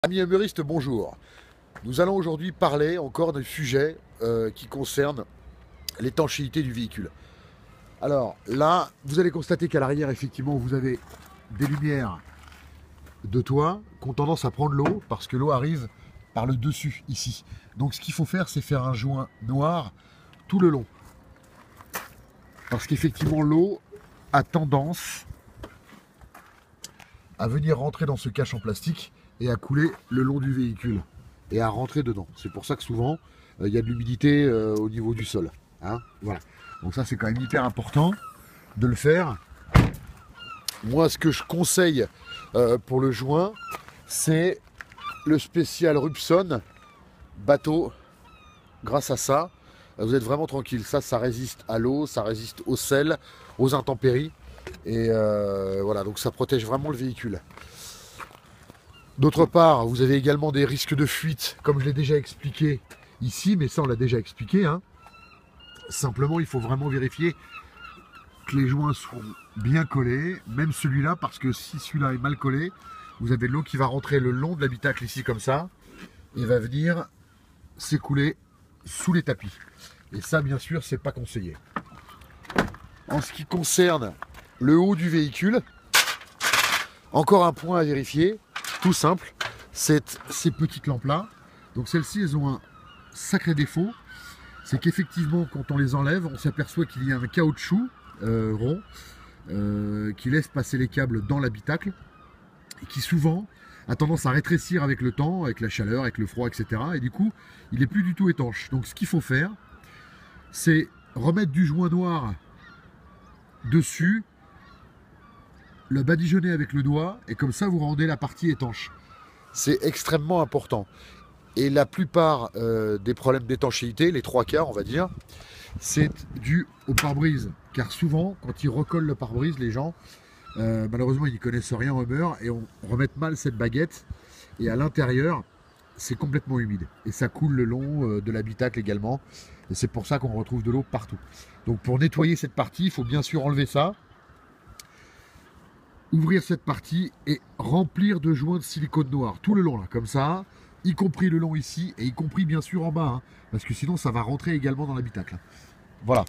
Amis humoristes, bonjour. Nous allons aujourd'hui parler encore d'un sujet qui concerne l'étanchéité du véhicule. Alors là, vous allez constater qu'à l'arrière, effectivement, vous avez des lumières de toit qui ont tendance à prendre l'eau parce que l'eau arrive par le dessus, ici. Donc ce qu'il faut faire, c'est faire un joint noir tout le long. Parce qu'effectivement, l'eau a tendance à venir rentrer dans ce cache en plastique et à couler le long du véhicule et à rentrer dedans. C'est pour ça que souvent il y a de l'humidité au niveau du sol. Hein, voilà. Donc ça c'est quand même hyper important de le faire. Moi ce que je conseille pour le joint, c'est le spécial Rubson bateau. Grâce à ça, vous êtes vraiment tranquille. Ça résiste à l'eau, ça résiste au sel, aux intempéries. Et voilà, donc ça protège vraiment le véhicule. D'autre part, vous avez également des risques de fuite, comme je l'ai déjà expliqué ici, mais ça on l'a déjà expliqué. Hein. Simplement, il faut vraiment vérifier que les joints sont bien collés, même celui-là, parce que si celui-là est mal collé, vous avez de l'eau qui va rentrer le long de l'habitacle ici comme ça, et va venir s'écouler sous les tapis. Et ça, bien sûr, c'est pas conseillé. En ce qui concerne le haut du véhicule, encore un point à vérifier, tout simple, c'est ces petites lampes-là. Donc celles-ci, elles ont un sacré défaut, c'est qu'effectivement, quand on les enlève, on s'aperçoit qu'il y a un caoutchouc rond qui laisse passer les câbles dans l'habitacle et qui souvent a tendance à rétrécir avec le temps, avec la chaleur, avec le froid, etc. Et du coup, il n'est plus du tout étanche. Donc ce qu'il faut faire, c'est remettre du joint noir dessus, le badigeonner avec le doigt, et comme ça vous rendez la partie étanche. C'est extrêmement important. Et la plupart des problèmes d'étanchéité, les trois quarts on va dire, c'est dû au pare-brise. Car souvent, quand ils recollent le pare-brise, les gens, malheureusement ils n'y connaissent rien au beurre, et on remet mal cette baguette, et à l'intérieur, c'est complètement humide. Et ça coule le long de l'habitacle également. Et c'est pour ça qu'on retrouve de l'eau partout. Donc pour nettoyer cette partie, il faut bien sûr enlever ça, ouvrir cette partie et remplir de joints de silicone noir tout le long là, comme ça, y compris le long ici et y compris bien sûr en bas, hein, parce que sinon ça va rentrer également dans l'habitacle. Voilà.